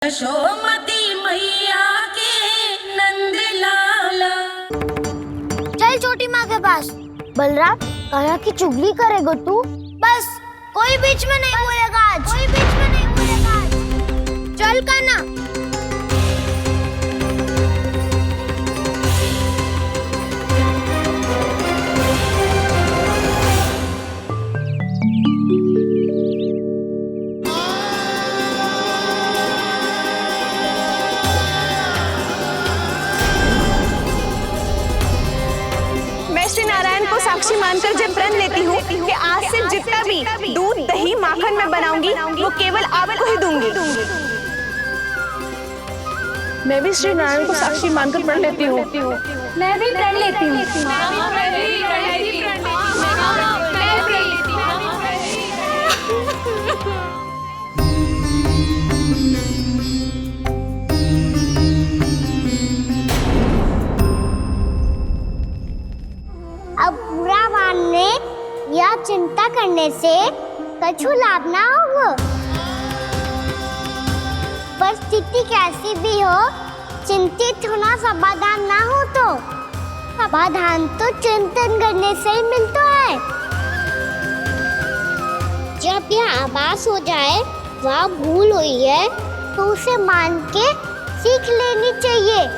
यशोमती मैया के नंद लाला। चल छोटी माँ के पास। बलराम, कान्हा की चुगली करेगा तू? बस, कोई बीच में नहीं बोलेगा आज। कोई बीच में नहीं बोलेगा आज। चल कान्हा। साक्षी मानकर जब प्रण लेती हूँ कि आज से जितना भी दूध दही माखन मैं बनाऊंगी वो केवल आपको ही दूंगी। मैं भी श्री नारायण को साक्षी मानकर प्रण लेती हूँ। मैं भी प्रण लेती हूँ। अब बुरा मानने या चिंता करने से कछु लाभ ना होगा। परिस्थिति कैसी भी हो, चिंतित होना समाधान ना हो तो समाधान तो चिंतन करने से ही मिलता है। जब यह आभास हो जाए वह भूल हुई है तो उसे मान के सीख लेनी चाहिए।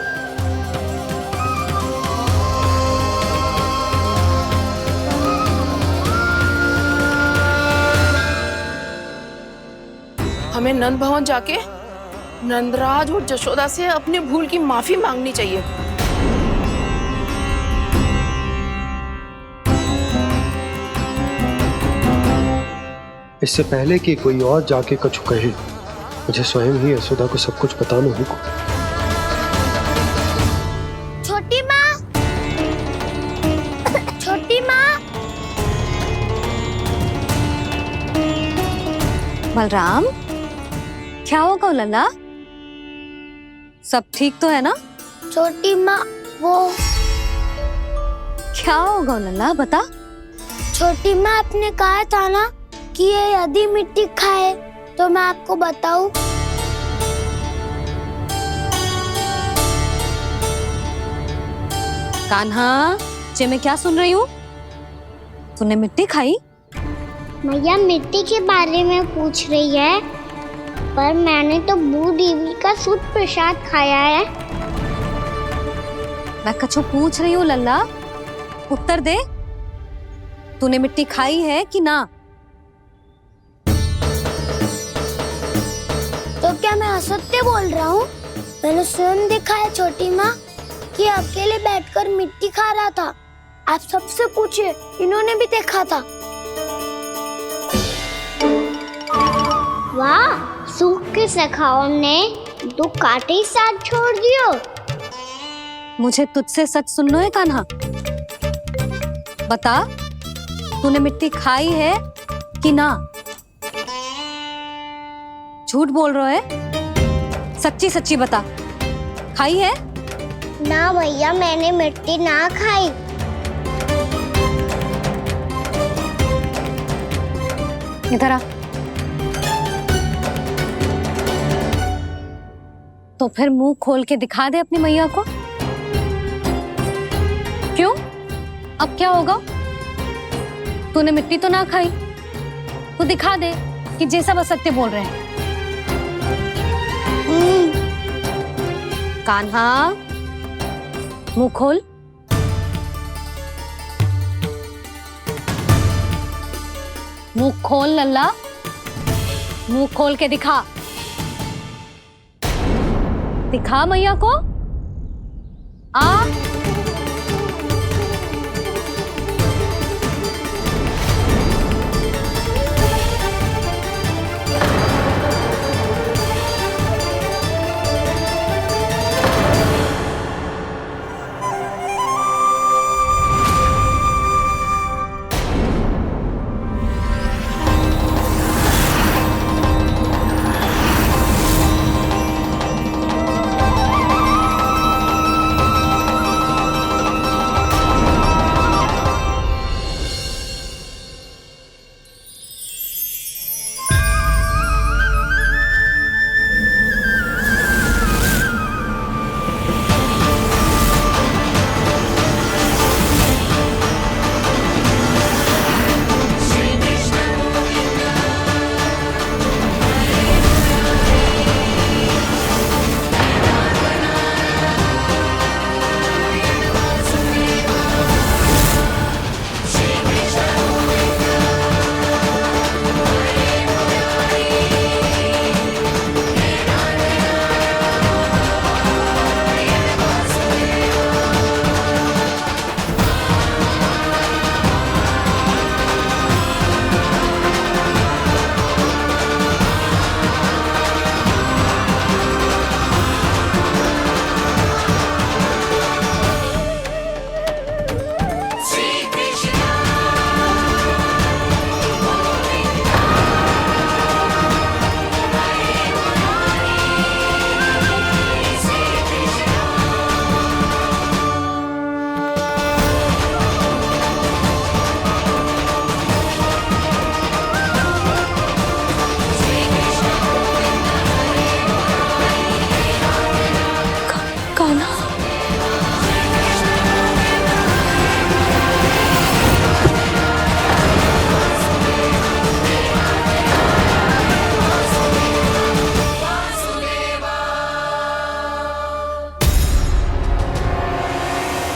हमें नंद भवन जाके नंदराज और जशोदा से अपनी भूल की माफी मांगनी चाहिए। इससे पहले कि कोई और जाके कछु कहे, मुझे स्वयं ही यशोदा को सब कुछ बताना होगा। छोटी माँ, छोटी माँ। बलराम, क्या होगा लल्ला? सब ठीक तो है ना? छोटी माँ, वो क्या होगा लल्ला, बता। छोटी माँ, आपने कहा था ना कि ये यदि मिट्टी खाए तो मैं आपको बताऊं। कान्हा, जे मैं क्या सुन रही हूँ? तूने मिट्टी खाई? मैया मिट्टी के बारे में पूछ रही है, पर मैंने तो भू देवी का शुद्ध प्रसाद खाया है। मैं कछु पूछ रही हूँ लल्ला, उत्तर दे। तूने मिट्टी खाई है कि ना? तो क्या मैं असत्य बोल रहा हूँ? मैंने स्वयं देखा है छोटी माँ कि अकेले बैठकर मिट्टी खा रहा था। आप सबसे पूछिए, इन्होंने भी देखा था। वाह, सूख के सखाओं ने दो कांटे ही साथ छोड़ दियो। मुझे तुझसे सच सुनना है कान्हा। बता, तूने मिट्टी खाई है कि ना? झूठ बोल रहा है, सच्ची सच्ची बता, खाई है? ना भैया, मैंने मिट्टी ना खाई। इधर आ। तो फिर मुंह खोल के दिखा दे अपनी मैया को। क्यों? अब क्या होगा? तूने मिट्टी तो ना खाई, तो दिखा दे कि जे सब असत्य बोल रहे हैं। कान्हा, मुंह खोल। मुंह खोल लल्ला, मुंह खोल के दिखा। दिखा मैया को। आ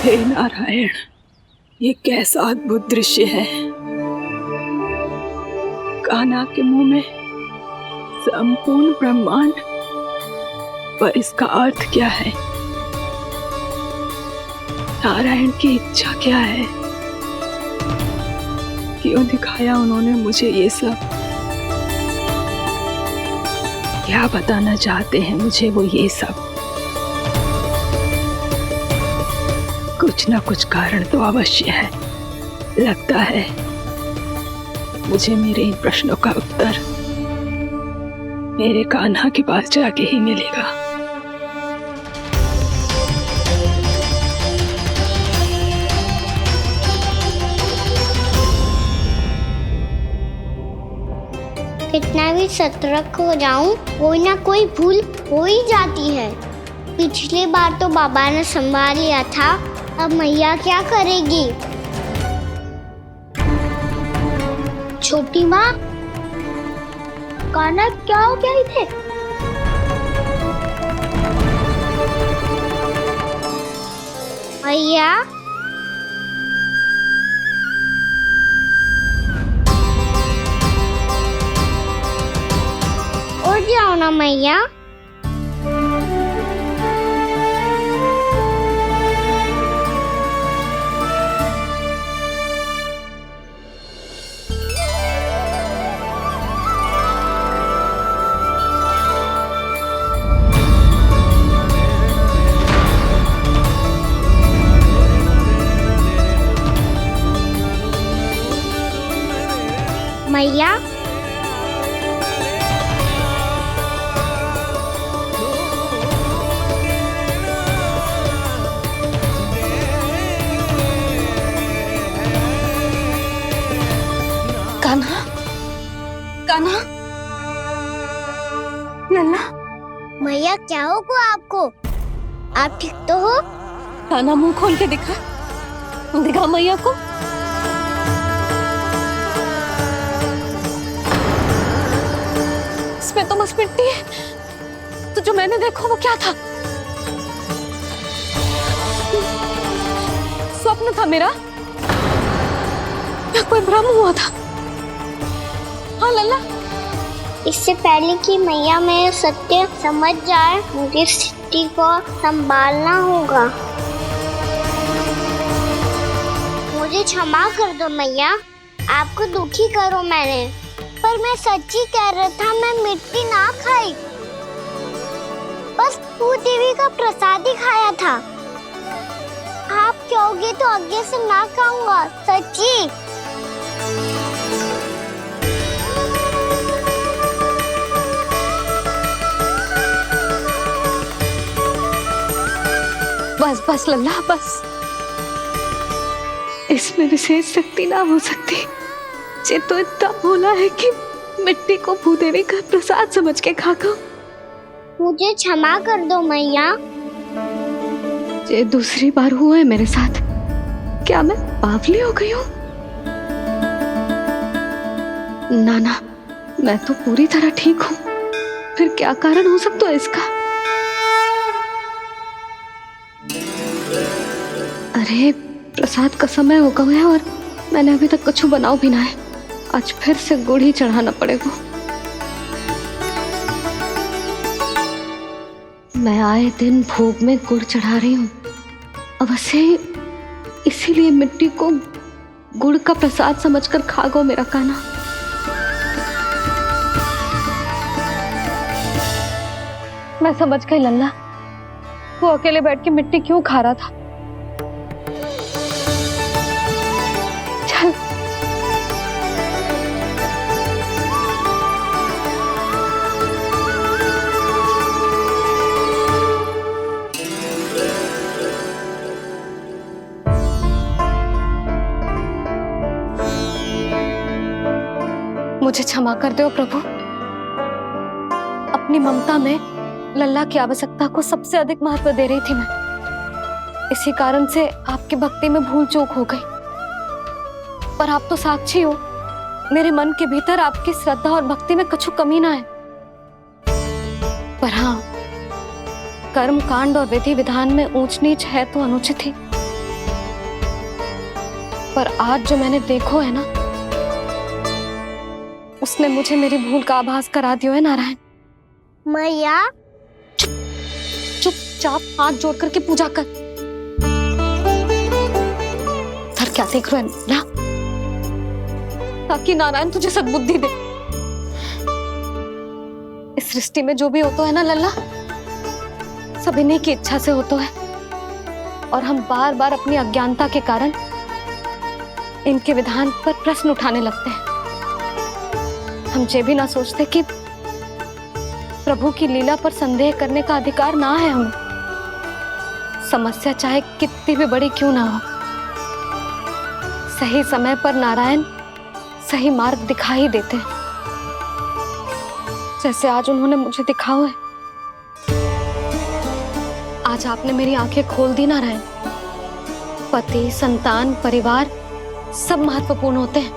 हे नारायण, ये कैसा अद्भुत दृश्य है। कान्हा के मुंह में संपूर्ण ब्रह्मांड, पर इसका अर्थ क्या है? नारायण की इच्छा क्या है? क्यों दिखाया उन्होंने मुझे ये सब? क्या बताना चाहते हैं मुझे वो ये सब? कुछ ना कुछ कारण तो अवश्य है। लगता है मुझे मेरे इन प्रश्नों का उत्तर मेरे कान्हा के पास जाके ही मिलेगा। कितना भी सतर्क हो जाऊं, कोई ना कोई भूल हो ही जाती है। पिछली बार तो बाबा ने संभाल लिया था, अब मैया क्या करेगी? छोटी माँ, कान्हा क्या हो गया इधे? मैया, उठ जाओ ना मैया। मैया, कान्हा, कान्हा, लल्ला, मैया क्या होगा आपको? आप ठीक तो हो? कान्हा मुंह खोल के दिखा, दिखा मैया को। इसमें तो बस मिट्टी है, तो जो मैंने देखा वो क्या था? स्वप्न था मेरा या कोई भ्रम हुआ था? हाँ लल्ला, इससे पहले कि मैया मेरे सत्य समझ जाए, मुझे स्थिति को संभालना होगा। मुझे क्षमा कर दो मैया, आपको दुखी करो मैंने, पर मैं सच्ची कह रहा था, मैं मिट्टी ना खाई, बस भूत देवी का प्रसाद ही खाया था। आप कहोगे तो आगे से ना खाऊंगा, सच्ची। बस बस लल्ला, बस। इसमें विशेष शक्ति ना हो सकती। ये तो इतना भोला है कि मिट्टी को भूदेवी का प्रसाद समझ के खागा। मुझे क्षमा कर दो मैया। ये दूसरी बार हुआ है मेरे साथ। क्या मैं बावली हो गई हूँ? ना, मैं तो पूरी तरह ठीक हूँ। फिर क्या कारण हो सकता है इसका? अरे प्रसाद का समय हो गया है और मैंने अभी तक कुछ बनाओ भी ना है। आज फिर से गुड़ ही चढ़ाना पड़ेगा। मैं आए दिन भोग में गुड़ चढ़ा रही हूँ, अवश्य इसीलिए मिट्टी को गुड़ का प्रसाद समझकर खा गो मेरा कान्हा। मैं समझ गई लल्ला, वो अकेले बैठ के मिट्टी क्यों खा रहा था। चल मुझे क्षमा कर दो प्रभु। अपनी ममता में लल्ला की आवश्यकता को सबसे अधिक महत्व दे रही थी मैं। इसी कारण से आपकी भक्ति में भूल चूक हो गई। पर आप तो साक्षी हो, मेरे मन के भीतर आपकी श्रद्धा और भक्ति में कुछ कमी ना है। पर हाँ, कर्म कांड और विधि विधान में ऊंच नीच है तो अनुचित ही। पर आज जो मैंने देखो है ना, उसने मुझे मेरी भूल का आभास करा दियो है नारायण। मैया चुपचाप हाथ जोड़ करके पूजा कर। सर क्या देख रहे हैं ना, ताकि नारायण तुझे सद्बुद्धि दे। इस सृष्टि में जो भी होता है ना लल्ला, सब इन्हीं की इच्छा से होता है, और हम बार बार अपनी अज्ञानता के कारण इनके विधान पर प्रश्न उठाने लगते हैं। हम ये भी ना सोचते कि प्रभु की लीला पर संदेह करने का अधिकार ना है हमें, समस्या चाहे कितनी भी बड़ी क्यों ना हो। सही समय पर नारायण सही मार्ग दिखा ही देते हैं, जैसे आज उन्होंने मुझे दिखाओ है। आज आपने मेरी आंखें खोल दी नारायण। पति, संतान, परिवार सब महत्वपूर्ण होते हैं,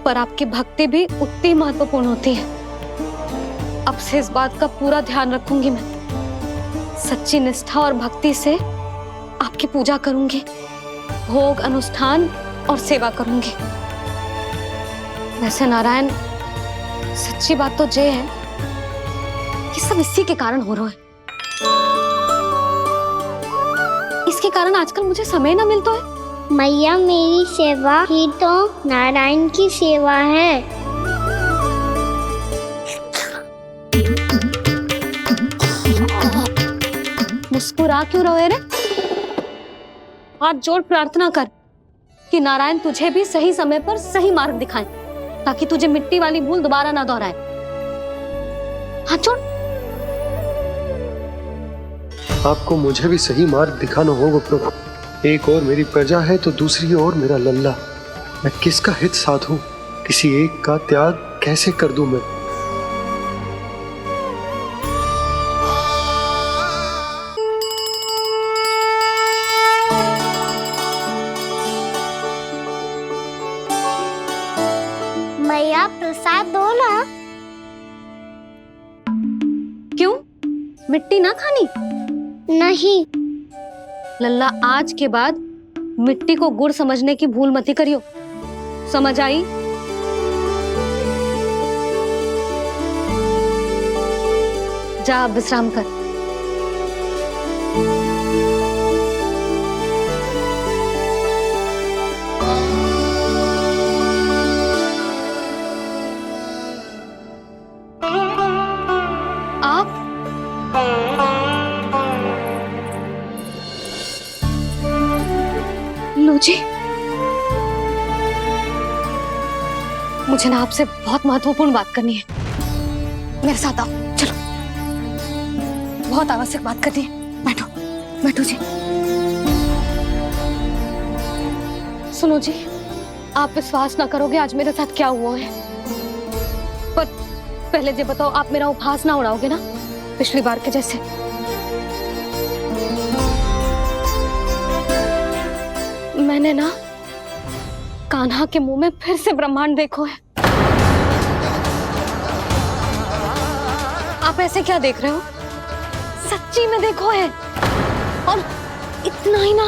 पर आपकी भक्ति भी उतनी महत्वपूर्ण होती है। अब से इस बात का पूरा ध्यान रखूंगी मैं। सच्ची निष्ठा और भक्ति से आपकी पूजा करूंगी, भोग, अनुष्ठान और सेवा करूंगी। वैसे नारायण, सच्ची बात तो ये है कि सब इसी के कारण हो रहा है। इसके कारण आजकल मुझे समय ना मिलता है। मैया, मेरी सेवा ही तो नारायण की सेवा है। मुस्कुरा क्यों रहे रे? हाथ जोड़ प्रार्थना कर कि नारायण तुझे भी सही समय पर सही मार्ग दिखाएं, ताकि तुझे मिट्टी वाली भूल दोबारा ना दोहराए। हाथ जोड़। आपको मुझे भी सही मार्ग दिखाना होगा प्रभु। एक और मेरी प्रजा है तो दूसरी ओर मेरा लल्ला। मैं किसका हित साधूं? किसी एक का त्याग कैसे कर दूं मैं? मैया, प्रसाद दो ना। क्यों? मिट्टी ना खानी? नहीं। लल्ला, आज के बाद मिट्टी को गुड़ समझने की भूल मत करियो। समझ आई? जा विश्राम कर। आप लो जी, मुझे ना आपसे बहुत महत्वपूर्ण बात करनी है। मेरे साथ आओ, चलो। बहुत आवश्यक बात करनी है। बैठो, बैठो जी। सुनो जी, आप विश्वास ना करोगे आज मेरे साथ क्या हुआ है। पर पहले ये बताओ, आप मेरा उपहास ना उड़ाओगे ना, पिछली बार के जैसे? मैंने ना कान्हा के मुंह में फिर से ब्रह्मांड देखो है। आप ऐसे क्या देख रहे हो? सच्ची में देखो है। और इतना ही ना,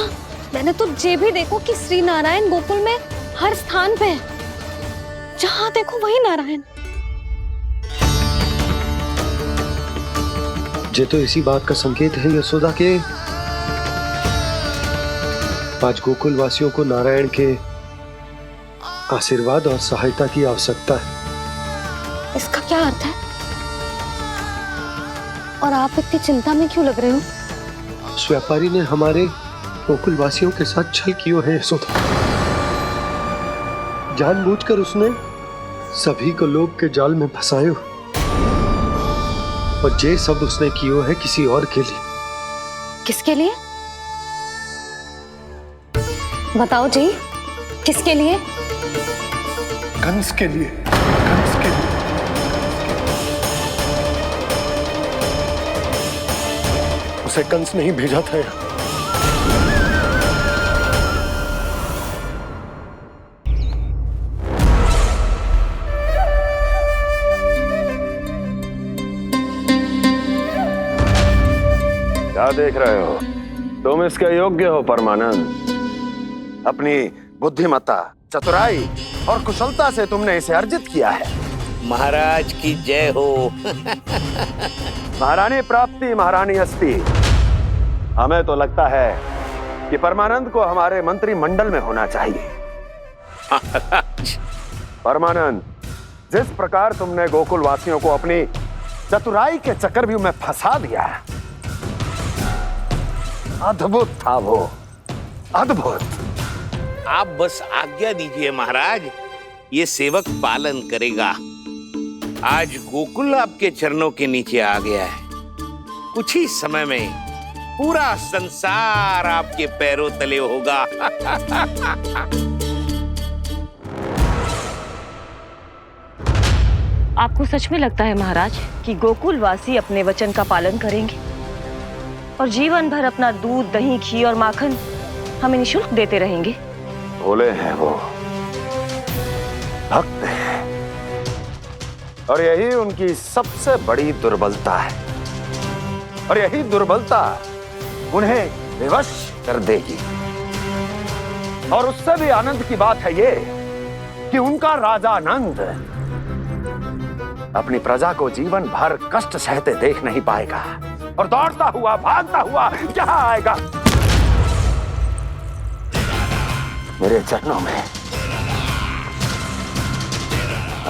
मैंने तो ये भी देखो कि श्री नारायण गोकुल में हर स्थान पे है। जहां देखो वही नारायण। ये तो इसी बात का संकेत है यशोदा के आज गोकुल वासियों को नारायण के आशीर्वाद और सहायता की आवश्यकता है। इसका क्या अर्थ है? और आप इतनी चिंता में क्यों लग रहे हो? उस व्यापारी ने हमारे गोकुल वासियों के साथ छल किया है यशोदा। जानबूझकर उसने सभी को लोभ के जाल में फंसायो, और ये सब उसने किया है किसी और के लिए। किसके लिए? बताओ जी, किसके लिए? कंस के लिए। कंस के लिए। उसे कंस नहीं भेजा था यहाँ। क्या देख रहे हो? तुम इसके योग्य हो परमानंद। अपनी बुद्धिमत्ता, चतुराई और कुशलता से तुमने इसे अर्जित किया है। महाराज की जय हो। महारानी प्राप्ति महारानी अस्ति। हमें तो लगता है कि परमानंद को हमारे मंत्रिमंडल में होना चाहिए। परमानंद, जिस प्रकार तुमने गोकुल वासियों को अपनी चतुराई के चक्रव्यूह में फंसा दिया, अद्भुत था वो, अद्भुत। आप बस आज्ञा दीजिए महाराज, ये सेवक पालन करेगा। आज गोकुल आपके चरणों के नीचे आ गया है। कुछ ही समय में पूरा संसार आपके पैरों तले होगा। आपको सच में लगता है महाराज कि गोकुलवासी अपने वचन का पालन करेंगे और जीवन भर अपना दूध, दही, घी और माखन हमें निःशुल्क देते रहेंगे? भोले हैं वो, भक्त हैं, और यही उनकी सबसे बड़ी दुर्बलता है। और यही दुर्बलता उन्हें विवश कर देगी। और उससे भी आनंद की बात है ये कि उनका राजा आनंद अपनी प्रजा को जीवन भर कष्ट सहते देख नहीं पाएगा और दौड़ता हुआ, भागता हुआ यहां आएगा मेरे चरणों में,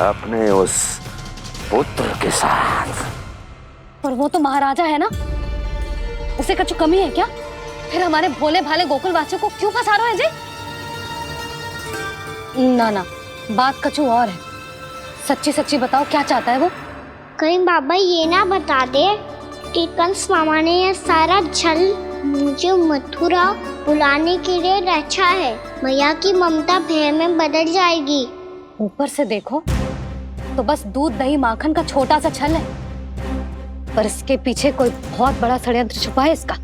अपने उस पुत्र के साथ। पर वो तो महाराजा है ना, उसे कछु कमी है क्या? फिर हमारे भोले भाले गोकुल वासियों को क्यों फंसा रहे हैं जी? ना ना, बात कछु और है। सच्ची सच्ची बताओ, क्या चाहता है वो? कहीं बाबा ये ना बता दे कि कंस मामा ने ये सारा छल मुझे मथुरा बुलाने के लिए रचा है। मैया की ममता भय में बदल जाएगी। ऊपर से देखो तो बस दूध, दही, माखन का छोटा सा छल है, पर इसके पीछे कोई बहुत बड़ा षड्यंत्र छुपा है इसका।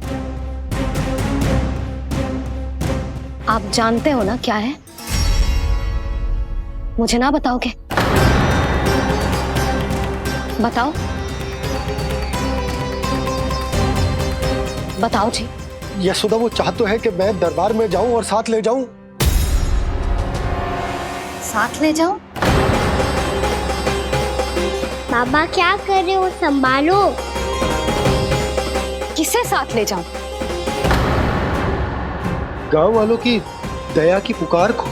आप जानते हो ना क्या है? मुझे ना बताओगे? बताओ, बताओ जी। यशोदा, वो चाह तो है कि मैं दरबार में जाऊं और साथ ले जाऊं। साथ ले जाऊं? बाबा क्या कर रहे हो, संभालो। किसे साथ ले जाऊं? गांव वालों की दया की पुकार को,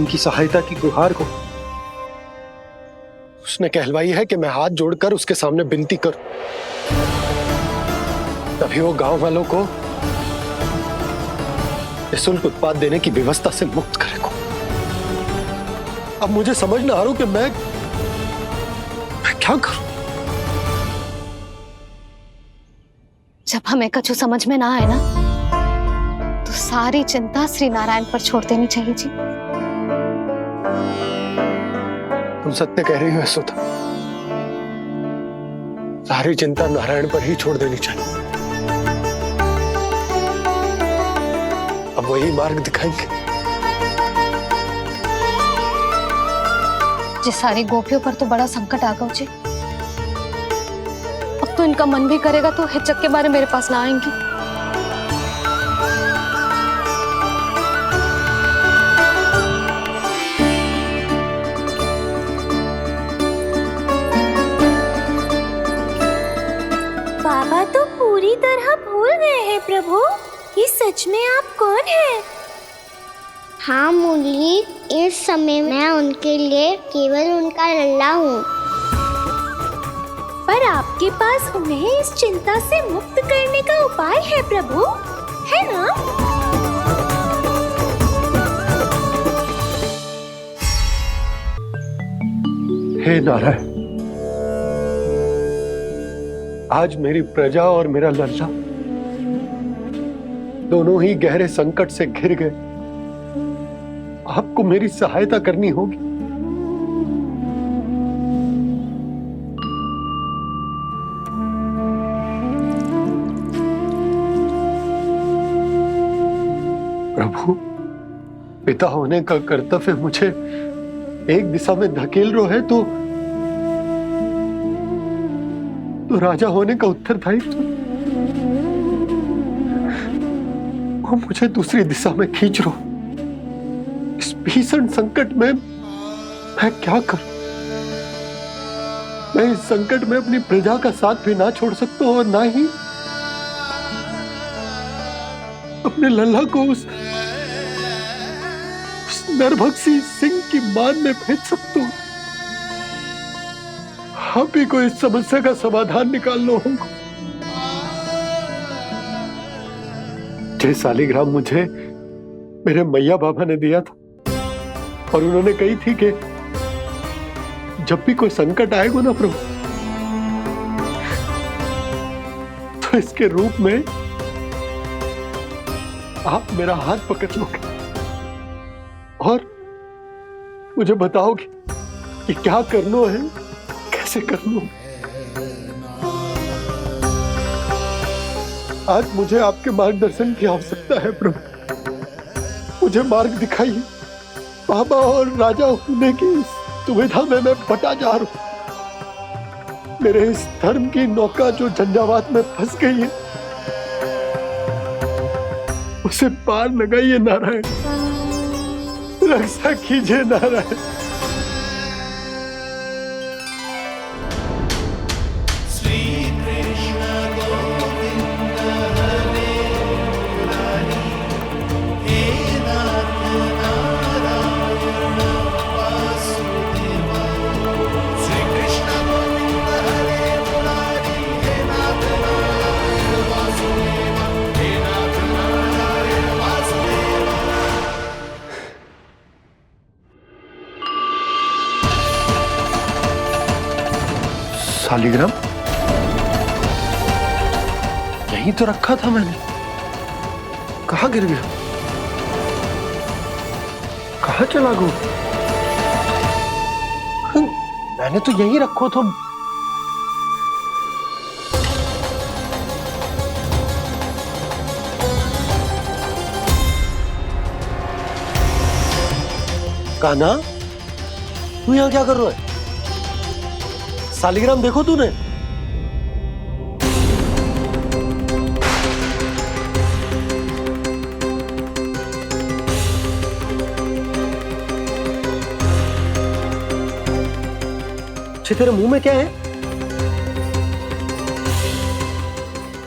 उनकी सहायता की गुहार को। उसने कहलवाई है कि मैं हाथ जोड़कर उसके सामने विनती करूं, तभी वो गांव वालों को निःशुल्क उत्पाद देने की व्यवस्था से मुक्त करेगा। अब मुझे समझ ना आ रहा कि मैं क्या करूं। जब हमें कछु समझ में ना आए ना, तो सारी चिंता श्री नारायण पर छोड़ देनी चाहिए जी। तुम सत्य कह रही हो यशोदा, सारी चिंता नारायण पर ही छोड़ देनी चाहिए। अब वही मार्ग दिखाएंगे। जिस सारी गोपियों पर तो बड़ा संकट आ गया जी। अब तो इनका मन भी करेगा तो हिचक के बारे मेरे पास ना आएंगी। बाबा तो पूरी तरह भूल गए हैं प्रभु, ये सच में आप कौन हैं? हाँ मुरली, इस समय मैं उनके लिए केवल उनका लल्ला हूँ। पर आपके पास उन्हें इस चिंता से मुक्त करने का उपाय है प्रभु, है ना? हे नारायण, आज मेरी प्रजा और मेरा लल्ला दोनों ही गहरे संकट से घिर गए। आपको मेरी सहायता करनी होगी। प्रभु, पिता होने का कर्तव्य मुझे एक दिशा में धकेल रहा है तो राजा होने का उत्तरदायित्व वो मुझे दूसरी दिशा में खींच रहा। भीषण संकट में मैं क्या करूं? मैं इस संकट में अपनी प्रजा का साथ भी ना छोड़ सकता हूं और ना ही अपने लल्ला को उस नरभक्षी सिंह की मान में भेज सकता हूं। आप ही को इस समस्या का समाधान निकालना होगा। जय सालिग्राम मुझे मेरे मैया बाबा ने दिया था और उन्होंने कही थी कि जब भी कोई संकट आएगा ना प्रभु, तो इसके रूप में आप मेरा हाथ पकड़ लोगे और मुझे बताओगे कि क्या करना है, कैसे करना है। आज मुझे आपके मार्गदर्शन की आवश्यकता है प्रभु। मुझे मार्ग दिखाइए। बाबा और राजा होने की इस दुविधा में मैं बटा जा रहा हूं। मेरे इस धर्म की नौका जो झंझावात में फंस गई है, उसे पार लगाइए नारायण, रक्षा कीजिए नारायण। सालिग्राम यहीं तो रखा था मैंने, कहाँ गिर गया? कहाँ चला गया? मैंने तो यहीं रखो था। कान्हा, तू यहाँ क्या कर रहा है? सालिग्राम देखो तूने? तेरे मुंह में क्या है?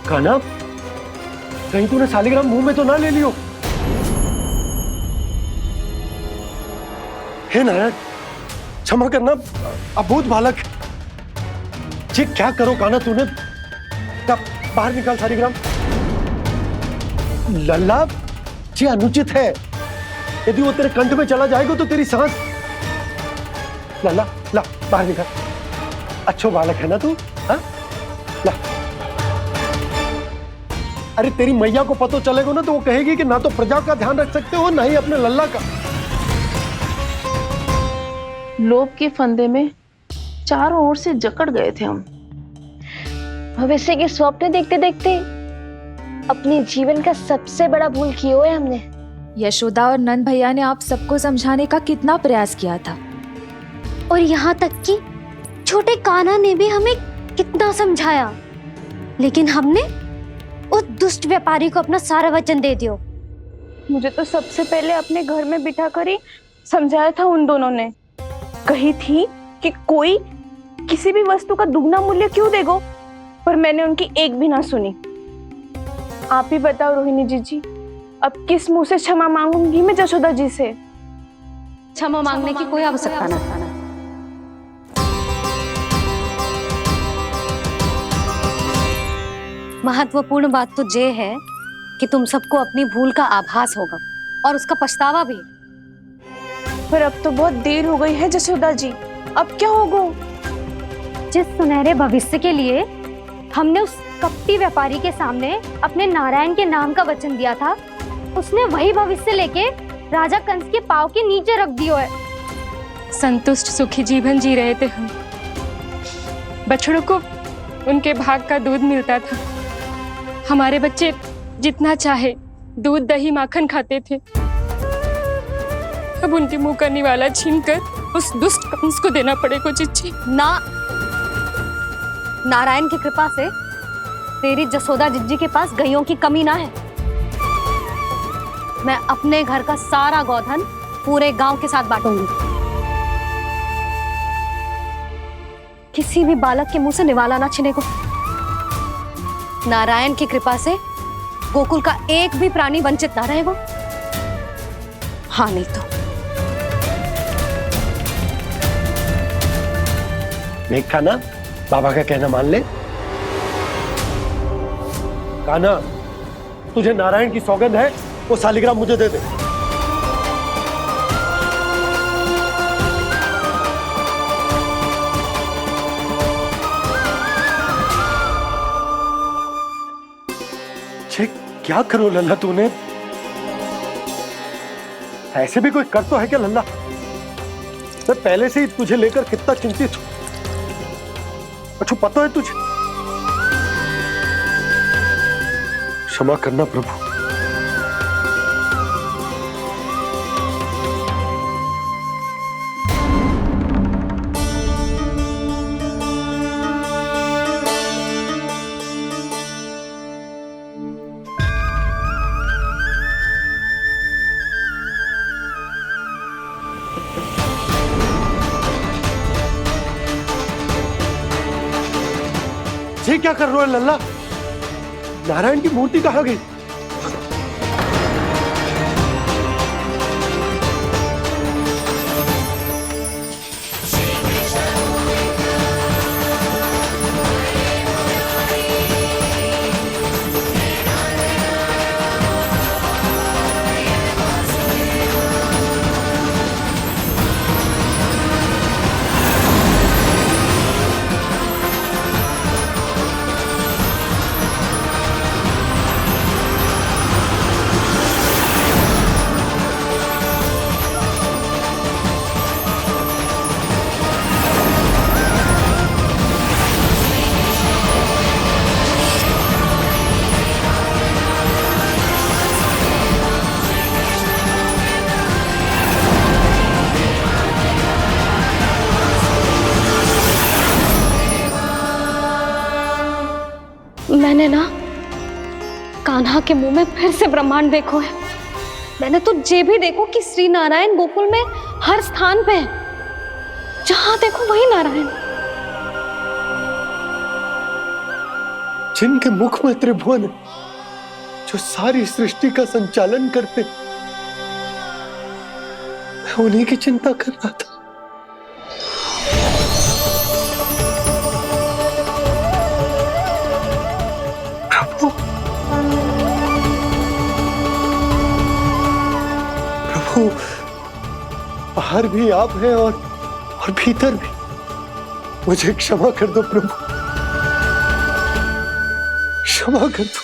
कान्हा, कहीं तूने सालिग्राम मुंह में तो ना ले लियो? हे नारायण, क्षमा करना, अबोध बालक। जी क्या करो कान्हा तूने? बाहर निकाल सालिग्राम। लल्ला, जी अनुचित है। यदि वो तेरे कंठ में चला जाएगा तो तेरी सांस। लल्ला, ला बाहर निकाल। अच्छो बालक है ना तू? हाँ? ला। अरे तेरी मैया को पता चलेगा ना तो वो कहेगी कि ना तो प्रजा का ध्यान रख सकते हो ना ही अपने लल्ला का। लोभ के फंदे में चारों ओर से जकड़ गए थे हम। भविष्य के स्वप्न देखते देखते अपने जीवन का सबसे बड़ा भूल किया है हमने। यशोदा और नंद भैया ने आप सबको समझाने का कितना प्रयास किया था, और यहाँ तक कि छोटे कान्हा ने भी हमें कितना समझाया, लेकिन हमने उस दुष्ट व्यापारी को अपना सारा वचन दे दिया। मुझे तो सबसे पहले अपने घर में बिठा कर ही समझाया था उन दोनों ने। कही थी कि कोई किसी भी वस्तु का दुगना मूल्य क्यों देगो, पर मैंने उनकी एक भी ना सुनी। आप ही बताओ रोहिणी जी, अब किस मुंह से क्षमा मांगूंगी मैं जशोदा जी से? क्षमा मांगने की कोई आवश्यकता नहीं। महत्वपूर्ण बात तो ये है कि तुम सबको अपनी भूल का आभास होगा और उसका पछतावा भी। पर अब तो बहुत देर हो गई है जशोदा जी, अब क्या होगा? जिस सुनहरे भविष्य के लिए हमने उस कपटी व्यापारी के सामने अपने नारायण के नाम का वचन दिया था, उसने वही भविष्य लेके राजा कंस के पांव के नीचे रख दिया है। संतुष्ट सुखी जीवन जी रहे थे हम। बछड़ों को उनके भाग का दूध मिलता था। हमारे बच्चे जितना चाहे दूध दही माखन खाते थे। अब उनके मुंह का निवाला छीनकर उस दुष्ट कंस को देना पड़ेगा चिच्ची। ना, नारायण की कृपा से तेरी जसोदा जिज्जी के पास गायों की कमी ना है। मैं अपने घर का सारा गोधन पूरे गांव के साथ बांटूंगी। किसी भी बालक के मुंह से निवाला ना छिने को। नारायण की कृपा से गोकुल का एक भी प्राणी वंचित ना रहेगा। हाँ नहीं तो देख कान्हा, बाबा का कहना मान ले। कान्हा, तुझे नारायण की सौगंध है, वो शालिग्राम मुझे दे दे। क्या करो लल्ला तूने? ऐसे भी कोई कर तो है क्या लल्ला? मैं पहले से ही तुझे लेकर कितना चिंतित हूं। अच्छा पता है तुझे? क्षमा करना प्रभु। ये क्या कर रहे हो लल्ला? नारायण की मूर्ति कहाँ गई? मैंने ना कान्हा के मुंह में फिर से ब्रह्मांड देखो है। मैंने तो ये भी देखो कि श्री नारायण गोकुल में हर स्थान पे है। जहां देखो वही नारायण। जिनके मुख में त्रिभुवन है, जो सारी सृष्टि का संचालन करते, मैं उन्हीं की चिंता कर रहा था। प्रभु, बाहर भी आप हैं और भीतर भी। मुझे क्षमा कर दो प्रभु, क्षमा कर दो।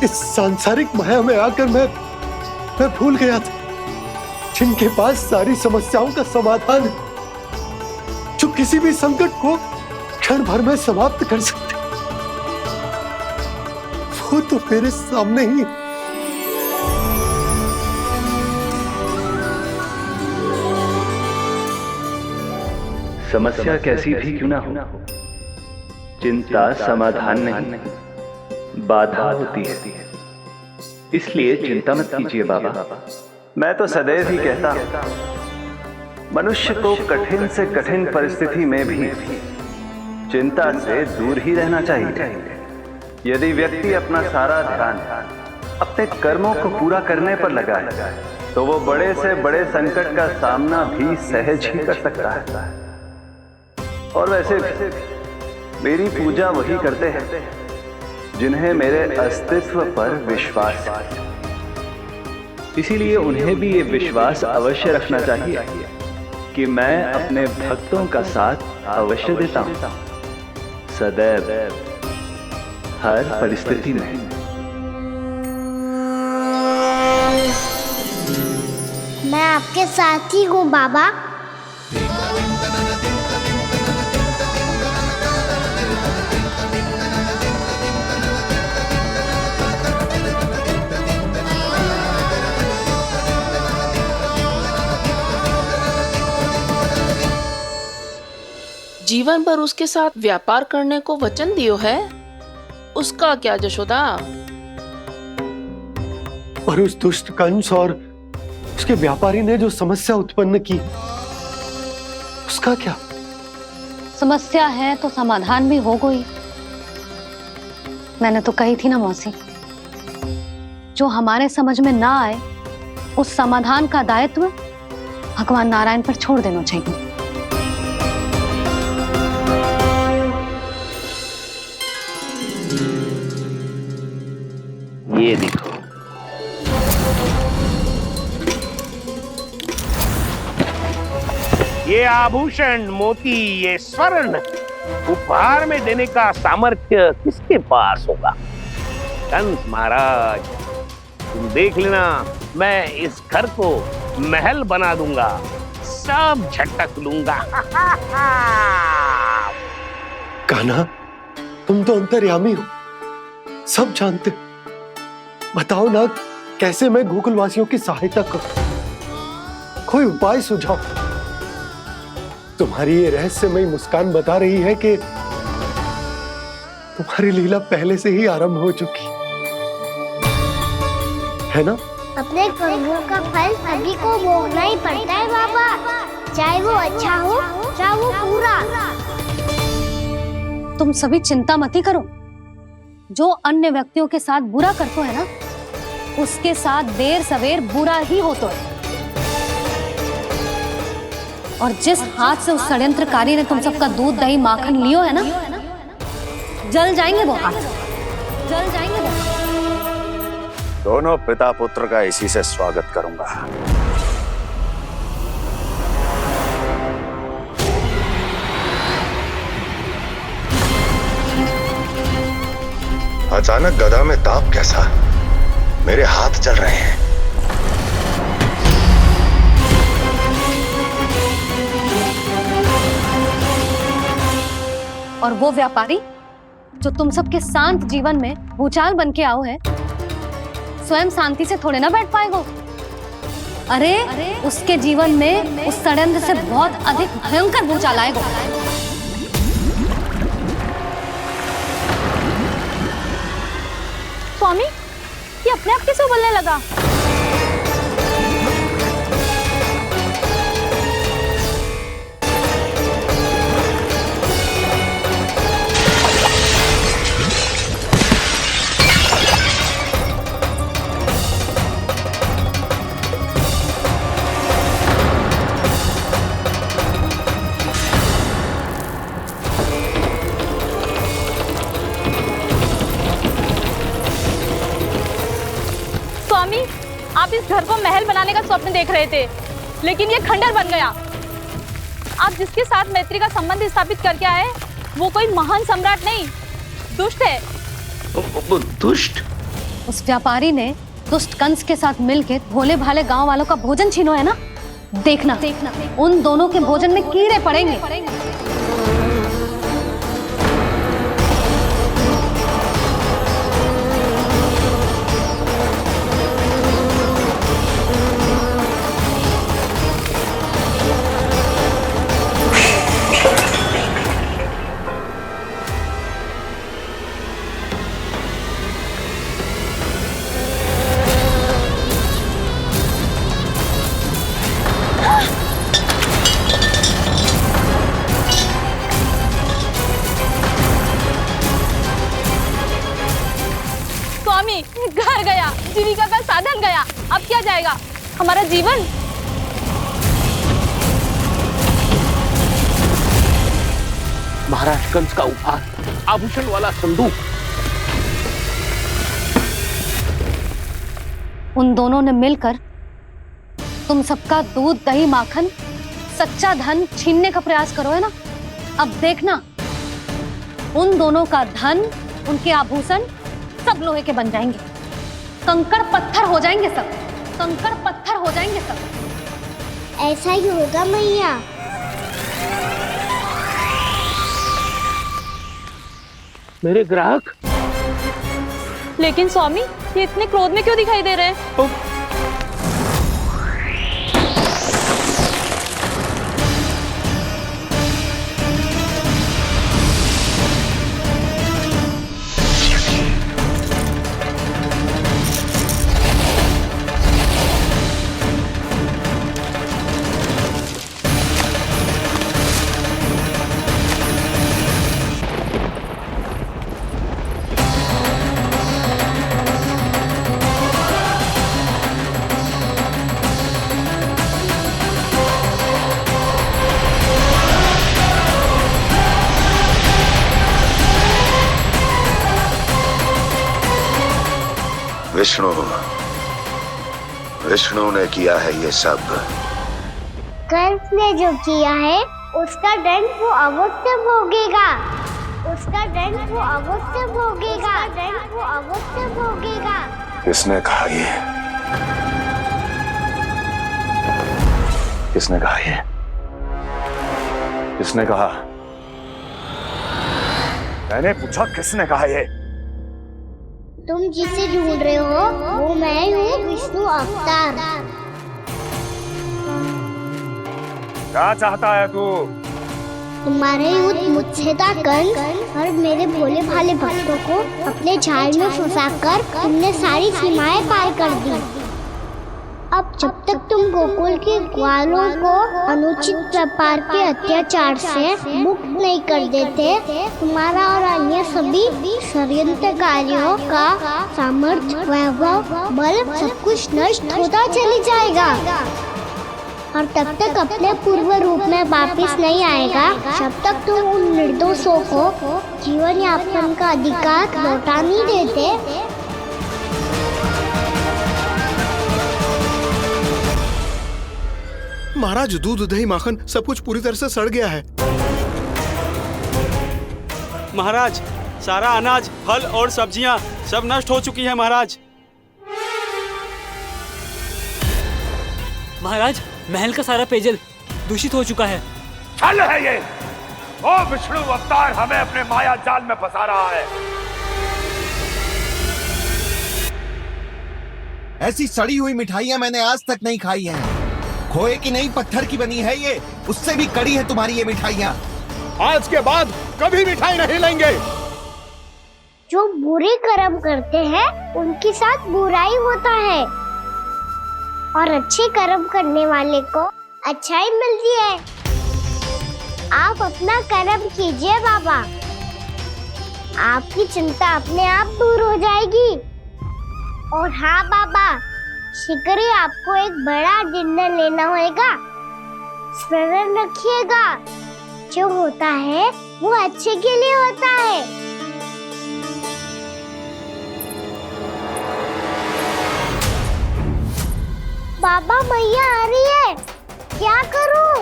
इस सांसारिक माया में आकर मैं भूल गया था जिनके पास सारी समस्याओं का समाधान है, जो किसी भी संकट को क्षण भर में समाप्त कर सकते, वो तो मेरे सामने ही। समस्या कैसी भी क्यों ना हो, चिंता समाधान नहीं, बाधा होती है। इसलिए चिंता मत कीजिए बाबा। मैं तो सदैव ही कहता हूं, मनुष्य को कठिन से कठिन परिस्थिति में भी चिंता से दूर ही रहना चाहिए। यदि व्यक्ति अपना सारा ध्यान अपने कर्मों को पूरा करने पर लगाए, तो वो बड़े से बड़े संकट का सामना भी सहज ही कर सकता है। और वैसे भी मेरी पूजा वही करते हैं जिन्हें मेरे अस्तित्व पर विश्वास है। इसीलिए उन्हें भी ये विश्वास अवश्य रखना चाहिए कि मैं अपने भक्तों का साथ अवश्य देता हूं, सदैव, हर परिस्थिति में। मैं आपके साथ ही हूँ बाबा। जीवन भर उसके साथ व्यापार करने को वचन दियो है, उसका क्या जशोदा? और उस दुष्ट कंस और उसके व्यापारी ने जो समस्या उत्पन्न की उसका क्या? समस्या है तो समाधान भी होगा ही। मैंने तो कही थी ना मौसी, जो हमारे समझ में ना आए उस समाधान का दायित्व भगवान नारायण पर छोड़ देना चाहिए। ये देखो, ये आभूषण, मोती, ये स्वर्ण उपहार में देने का सामर्थ्य किसके पास होगा? कंस महाराज, तुम देख लेना, मैं इस घर को महल बना दूंगा, सब झटक लूंगा। कान्हा, तुम तो अंतर्यामी हो, सब जानते हो। बताओ ना, कैसे मैं गोकुलवासियों की सहायता करूं? कोई उपाय सुझाओ। तुम्हारी ये रहस्यमयी मुस्कान बता रही है कि तुम्हारी लीला पहले से ही आरंभ हो चुकी है ना? अपने कर्मों का फल सभी को भोगना ही पड़ता है बाबा, चाहे वो अच्छा हो चाहे वो बुरा। तुम सभी चिंता मत ही करो। जो अन्य व्यक्तियों के साथ बुरा करते है ना, उसके साथ देर सवेर बुरा ही होता है। और जिस हाथ से उस षड्यंत्रकारी ने तुम सबका दूध दही माखन लियो है ना, जल जाएंगे वो हाथ, जल जाएंगे वो। दोनों पिता पुत्र का इसी से स्वागत करूंगा। अचानक गदा में ताप कैसा? मेरे हाथ जल रहे हैं। और वो व्यापारी जो तुम सबके शांत जीवन में भूचाल बन के आओ है, स्वयं शांति से थोड़े ना बैठ पाएगा। अरे उसके जीवन में उस षड्यंत्र से बहुत अधिक भयंकर भूचाल आएगा। स्वामी, ये अपने आप कैसे उबलने लगा? आप इस घर को महल बनाने का स्वप्न देख रहे थे, लेकिन ये खंडर बन गया। आप जिसके साथ मैत्री का संबंध स्थापित करके आए, वो कोई महान सम्राट नहीं, दुष्ट है। दुष्ट? उस व्यापारी ने दुष्ट कंस के साथ मिलकर भोले भाले गांव वालों का भोजन छीनो है ना। देखना उन दोनों के भोजन में कीड़े पड़ेंगे। घर गया, जीविका का साधन गया, अब क्या जाएगा हमारा जीवन? महाराज कंस का उपहार, आभूषण वाला संदूक। उन दोनों ने मिलकर तुम सबका दूध दही माखन सच्चा धन छीनने का प्रयास करो है ना। अब देखना उन दोनों का धन, उनके आभूषण सब लोहे के बन जाएंगे, कंकड़ पत्थर हो जाएंगे सब, कंकड़ पत्थर हो जाएंगे सब। ऐसा ही होगा मैया। मेरे ग्राहक। लेकिन स्वामी, ये इतने क्रोध में क्यों दिखाई दे रहे हैं? विष्णु ने किया है ये सब। कंस ने जो किया है उसका दंड वो अवश्य भोगेगा। उसका दंड वो अवश्य भोगेगा। दंड वो अवश्य भोगेगा। किसने कहा ये? किसने कहा ये? किसने कहा? मैंने पूछा किसने कहा ये? तुम जिसे ढूंढ रहे हो वो मैं हूँ, विष्णु अवतार। क्या चाहता है तू? तुम्हारे युद्ध मुझसे था कंस, और मेरे भोले भाले भक्तों को अपने जाल में फंसाकर तुमने सारी सीमाएं पार कर दी। अब जब तक तुम गोकुल के ग्वालों को अनुचित प्रकार के अत्याचार से मुक्त नहीं कर देते, तुम्हारा और अन्य सभी षड्यंत्रकारियों का सामर्थ्य, वैभव, बल सब कुछ नष्ट होता चले जाएगा। और तब तक अपने पूर्व रूप में वापस नहीं आएगा जब तक तुम उन निर्दोषों को जीवन यापन का अधिकार लौटा नहीं देते। महाराज, दूध, दही, माखन सब कुछ पूरी तरह से सड़ गया है। महाराज, सारा अनाज, फल और सब्जियां सब नष्ट हो चुकी है महाराज। महाराज, महल का सारा पेयजल दूषित हो चुका है। छल है ये। ओ विष्णु अवतार हमें अपने माया जाल में फंसा रहा है। ऐसी सड़ी हुई मिठाइयां मैंने आज तक नहीं खाई हैं। खोए की नहीं, पत्थर की बनी है ये, उससे भी कड़ी है तुम्हारी ये मिठाइयां। आज के बाद कभी मिठाई नहीं लेंगे। जो बुरे कर्म करते हैं उनके साथ बुराई होता है, और अच्छे कर्म करने वाले को अच्छाई मिलती है। आप अपना कर्म कीजिए बाबा, आपकी चिंता अपने आप दूर हो जाएगी। और हाँ बाबा, शीघ्र ही आपको एक बड़ा डिनर लेना होगा। स्मरण रखिएगा, जो होता है वो अच्छे के लिए होता है। बाबा, मैया आ रही है, क्या करूं?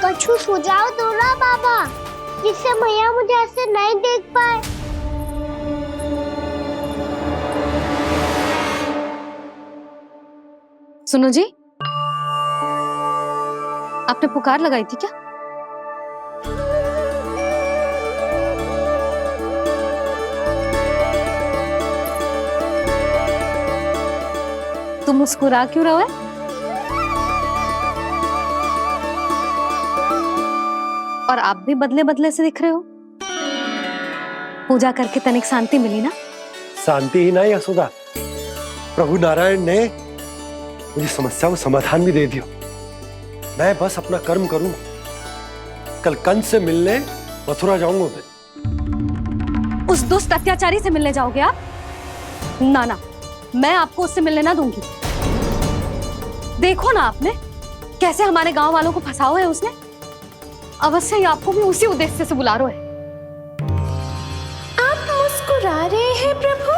कछु सुझाव दो ना बाबा, जिससे मैया मुझे ऐसे नहीं देख पाए। सुनो जी, आपने पुकार लगाई थी क्या? तुम मुस्कुरा क्यों रहे हो? और आप भी बदले बदले से दिख रहे हो। पूजा करके तनिक शांति मिली ना? शांति ही ना यशोदा, प्रभु नारायण ने मुझे समस्या को समाधान भी दे दिया। मैं बस अपना कर्म करूं। कल कंस से मिलने मथुरा जाऊंगा मैं। उस दुष्ट अत्याचारी से मिलने जाओगे आप? ना ना, मैं आपको उससे मिलने ना दूंगी। देखो ना आपने कैसे हमारे गांव वालों को फंसाओ है उसने। अवश्य ही आपको भी उसी उद्देश्य से बुला रहा है। आप मुस्कुरा रहे हैं प्रभु?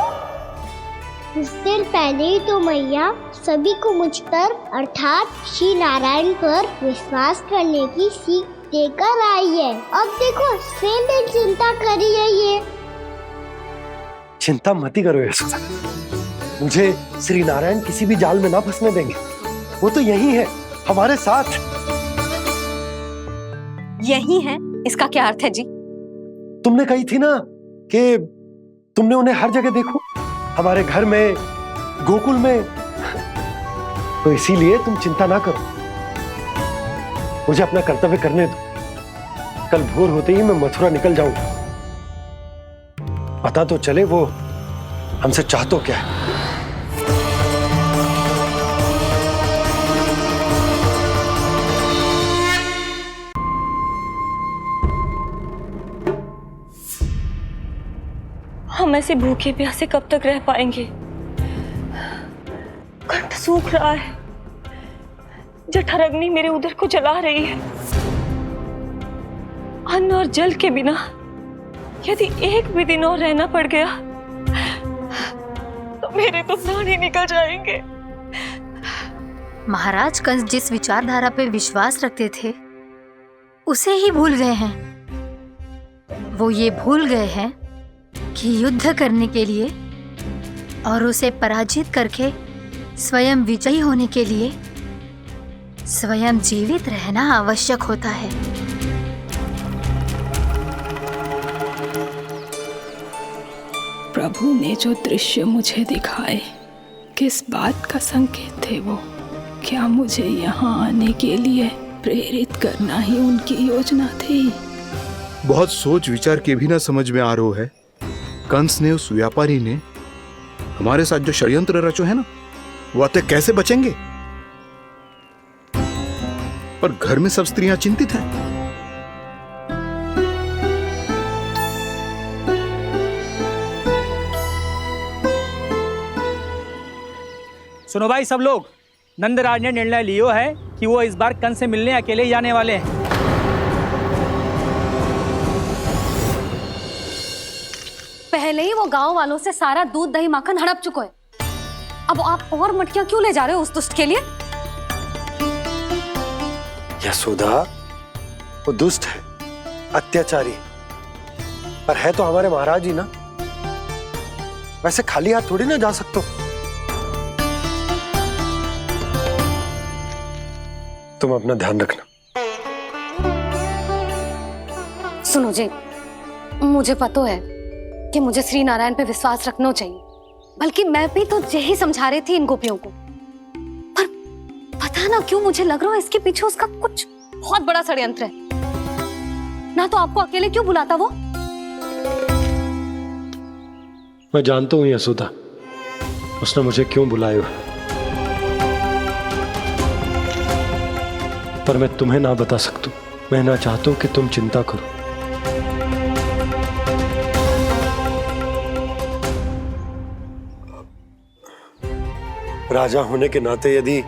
कुछ देर पहले ही तो मैया सभी को मुझ पर अर्थात श्री नारायण पर विश्वास करने की सीख देकर आई है। अब देखो स्वयं भी चिंता करी है ये। चिंता मत ही करो यशोदा, मुझे श्री नारायण किसी भी जाल में ना फंसने देंगे। वो तो यही है हमारे साथ। यही है, इसका क्या अर्थ है जी? तुमने कही थी ना कि तुमने उन्हें हर जगह देखो, हमारे घर में, गोकुल में। तो इसीलिए तुम चिंता ना करो, मुझे अपना कर्तव्य करने दो। कल भोर होते ही मैं मथुरा निकल जाऊंगा। पता तो चले वो हमसे चाहतो क्या है। हम ऐसे भूखे प्यासे कब तक रह पाएंगे? कंठ सूख रहा है, जठराग्नि मेरे उदर को जला रही है। अन्न और जल के बिना यदि एक भी दिन और रहना पड़ गया तो मेरे तो प्राण ही निकल जाएंगे। महाराज कंस जिस विचारधारा पे विश्वास रखते थे उसे ही भूल गए हैं। वो ये भूल गए हैं कि युद्ध करने के लिए और उसे पराजित करके स्वयं विजयी होने के लिए स्वयं जीवित रहना आवश्यक होता है। प्रभु ने जो दृश्य मुझे दिखाए किस बात का संकेत थे वो? क्या मुझे यहाँ आने के लिए प्रेरित करना ही उनकी योजना थी? बहुत सोच विचार के भी ना समझ में आ रहा है। कंस ने, उस व्यापारी ने हमारे साथ जो षड्यंत्र रचो है ना, वो आते कैसे बचेंगे? पर घर में सब स्त्रियां चिंतित हैं। सुनो भाई सब लोग, नंदराज ने निर्णय लियो है कि वो इस बार कंस से मिलने अकेले ही जाने वाले हैं। पहले ही वो गांव वालों से सारा दूध दही माखन हड़प चुका है। अब आप और मटकियां क्यों ले जा रहे हो उस दुष्ट के लिए? यशोदा, वो दुष्ट है, अत्याचारी, पर है तो हमारे महाराज ही ना। वैसे खाली हाथ थोड़ी ना जा सकते हो। तुम अपना ध्यान रखना। सुनो जी, मुझे पता है कि मुझे श्री नारायण पे विश्वास रखना चाहिए, बल्कि मैं भी तो यही समझा रही थी इन गोपियों को। पर पता ना क्यों मुझे लग रहा है इसके पीछे उसका कुछ बहुत बड़ा षड्यंत्र है। ना तो आपको अकेले क्यों बुलाता वो? मैं जानता हूं यशोदा, उसने मुझे क्यों बुलाया है, पर मैं तुम्हें ना बता सकता। मैं ना चाहता हूं कि तुम चिंता करो। राजा होने के नाते यदि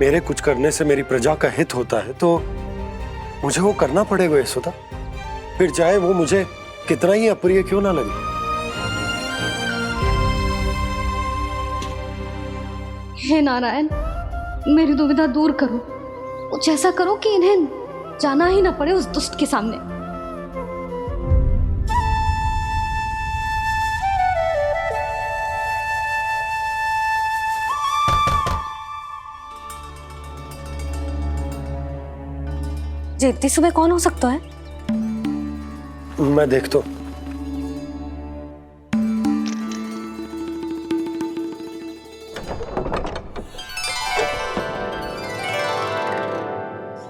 मेरे कुछ करने से मेरी प्रजा का हित होता है तो मुझे वो करना पड़ेगा यशोदा, फिर चाहे वो मुझे कितना ही अप्रिय क्यों ना लगे। हे नारायण, मेरी दुविधा दूर करो। कुछ ऐसा करो कि इन्हें जाना ही ना पड़े उस दुष्ट के सामने। जी इतनी सुबह कौन हो सकता है? मैं देखता हूं।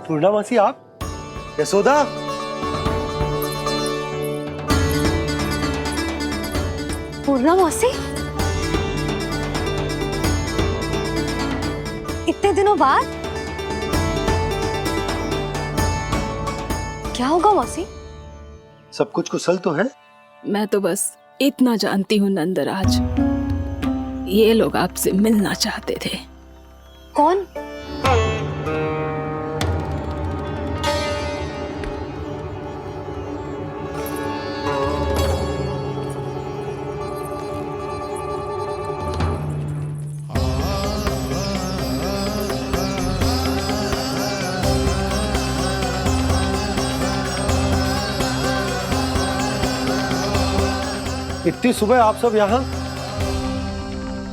पूर्णामासी, आप? यशोदा, पूर्णामासी, इतने दिनों बाद? क्या होगा मौसी? सब कुछ कुशल तो है? मैं तो बस इतना जानती हूँ नंदराज, ये लोग आपसे मिलना चाहते थे। कौन? इतनी सुबह आप सब यहाँ?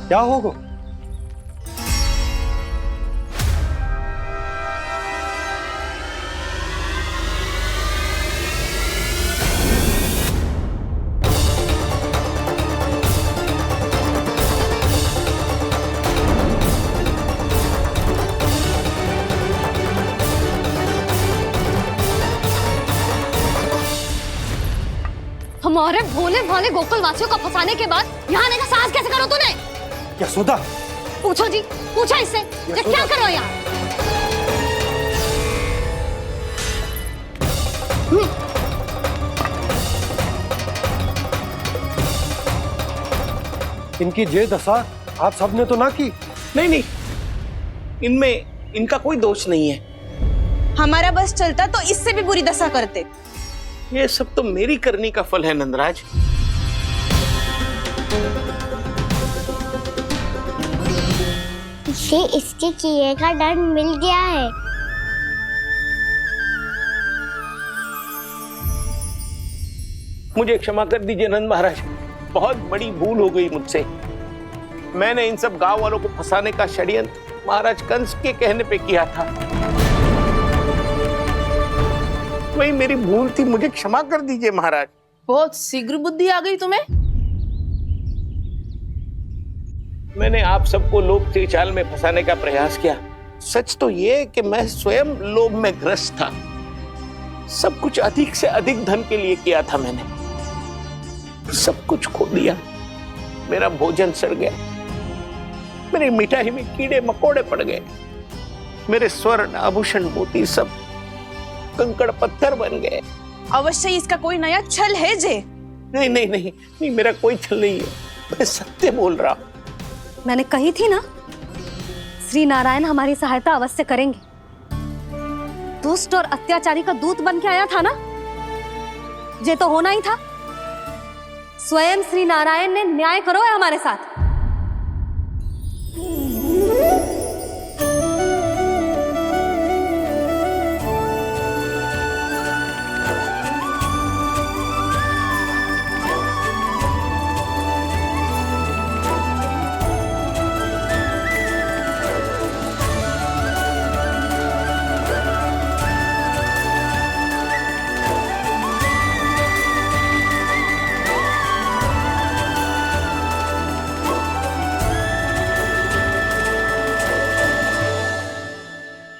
क्या होगा? हमारे भोले भाले गोकुल वासियों को फंसाने के बाद यहाँ आने का साहस कैसे करो तूने? यशोदा, पूछो जी, पूछो इससे, ये क्या करो यहाँ? इनकी ये दशा आप सबने तो ना की? नहीं नहीं, इनमें इनका कोई दोष नहीं है। हमारा बस चलता तो इससे भी बुरी दशा करते। ये सब तो मेरी करनी का फल है नंदराज। इसे इसके किए का दंड मिल गया है। मुझे क्षमा कर दीजिए नंद महाराज, बहुत बड़ी भूल हो गई मुझसे। मैंने इन सब गांव वालों को फंसाने का षड्यंत्र महाराज कंस के कहने पे किया था। वही मेरी भूल थी, मुझे क्षमा कर दीजिए महाराज। बहुत शीघ्र बुद्धि आ गई तुम्हें। मैंने आप सबको लोभ के चाल में फंसाने का प्रयास किया। सच तो ये कि मैं स्वयं लोभ में ग्रस्त था। सब कुछ अधिक से अधिक धन के लिए किया था मैंने। सब कुछ खो दिया। मेरा भोजन सड़ गया, मेरी मिठाई में कीड़े मकोड़े पड़ गए, मेरे स्वर्ण आभूषण मोती सब कंकड़ पत्थर बन गए। अवश्य इसका कोई नया छल है जे। नहीं नहीं नहीं नहीं, मेरा कोई छल नहीं है, मैं सत्य बोल रहा हूं। मैंने कही थी ना, श्री नारायण हमारी सहायता अवश्य करेंगे। दुष्ट और अत्याचारी का दूत बन के आया था ना, ये तो होना ही था। स्वयं श्री नारायण ने न्याय करो है हमारे साथ।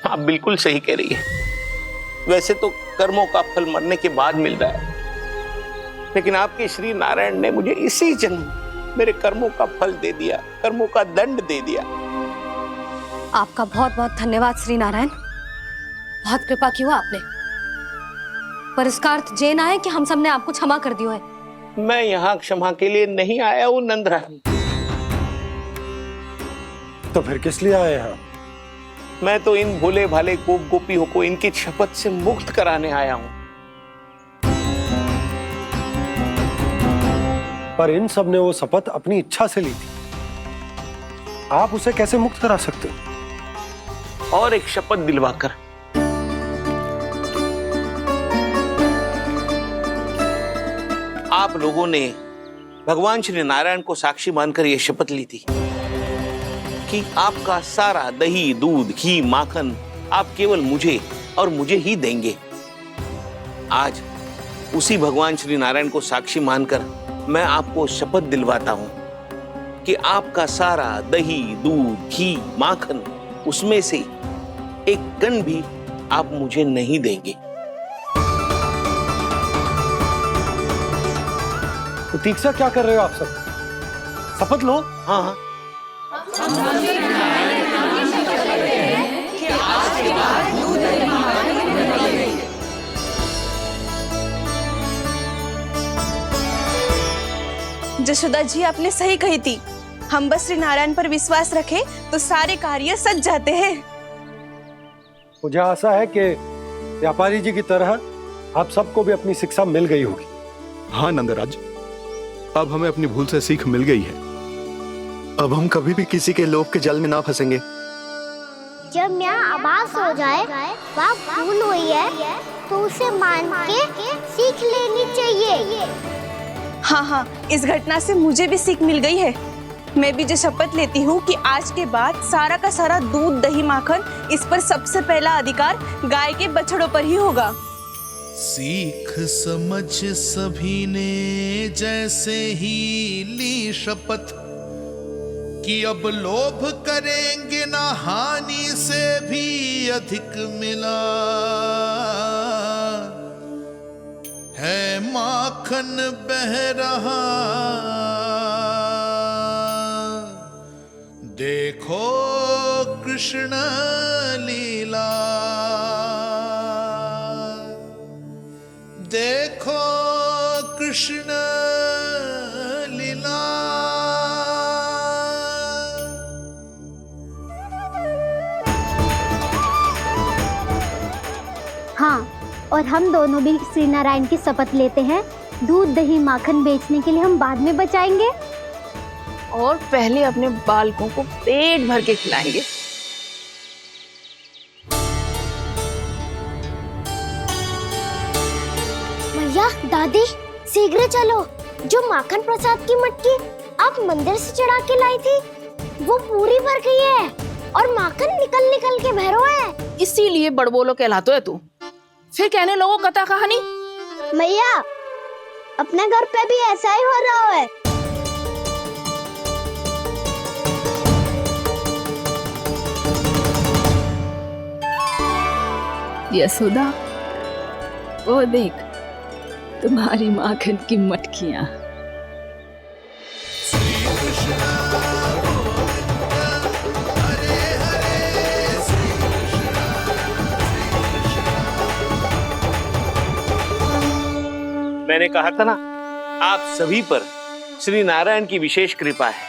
आप बिल्कुल सही कह रही है। वैसे तो कर्मों का फल मरने के बाद मिल रहा है, लेकिन आपके श्री नारायण ने मुझे इसी जन्म मेरे कर्मों का फल दे दिया, कर्मों का दंड दे दिया। आपका बहुत बहुत धन्यवाद श्री नारायण, बहुत कृपा की हो आपने। पर इसका अर्थ ये ना है कि हम सब ने आपको क्षमा कर दिया है। मैं यहाँ क्षमा के लिए नहीं आया हूँ नंदरानी। तो फिर किस लिए आए हैं? मैं तो इन भोले भाले गोप गोपियों को इनकी शपथ से मुक्त कराने आया हूँ। पर इन सब ने वो शपथ अपनी इच्छा से ली थी, आप उसे कैसे मुक्त करा सकते हो? और एक शपथ दिलवाकर। आप लोगों ने भगवान श्री नारायण को साक्षी मानकर यह शपथ ली थी कि आपका सारा दही, दूध, घी, माखन आप केवल मुझे और मुझे ही देंगे। आज उसी भगवान श्री नारायण को साक्षी मानकर मैं आपको शपथ दिलवाता हूं कि आपका सारा दही, दूध, घी, माखन उसमें से एक कण भी आप मुझे नहीं देंगे। प्रतीक्षा क्या कर रहे हो आप सब? शपथ लो। हाँ हाँ। जशोदा जी, आपने सही कही थी। हम बस श्री नारायण पर विश्वास रखें तो सारे कार्य सज जाते हैं। मुझे आशा है कि व्यापारी जी की तरह आप सबको भी अपनी शिक्षा मिल गई होगी। हाँ नंदराज, अब हमें अपनी भूल से सीख मिल गई है। अब हम कभी भी किसी के लोभ के जाल में ना फंसेंगे। जब यहाँ आभास हो जाए वहाँ भूल हुई है तो उसे मान के सीख लेनी चाहिए। हाँ हाँ, इस घटना से मुझे भी सीख मिल गई है। मैं भी जो शपथ लेती हूँ कि आज के बाद सारा का सारा दूध, दही, माखन इस पर सबसे पहला अधिकार गाय के बछड़ों पर ही होगा। सीख समझ सभी ने जैसे ही ली शपथ कि अब लोभ करेंगे ना हानि से भी अधिक मिला है, माखन बह रहा देखो कृष्ण लीला, देखो कृष्ण लीला। हाँ, और हम दोनों भी श्री नारायण की शपथ लेते हैं, दूध दही माखन बेचने के लिए हम बाद में बचाएंगे और पहले अपने बालकों को पेट भर के खिलाएंगे। भैया, दादी, शीघ्र चलो। जो माखन प्रसाद की मटकी आप मंदिर से चढ़ा के लाई थी, वो पूरी भर गई है और माखन निकल निकल के भरो है। इसीलिए बड़बोलो कहलाते है तू। फिर कहने लोगों कथा कहानी। भैया, अपने घर पे भी ऐसा ही हो रहा है। यशोदा, वो देख तुम्हारी माखन की मटकियां। मैंने कहा था ना, आप सभी पर श्री नारायण की विशेष कृपा है।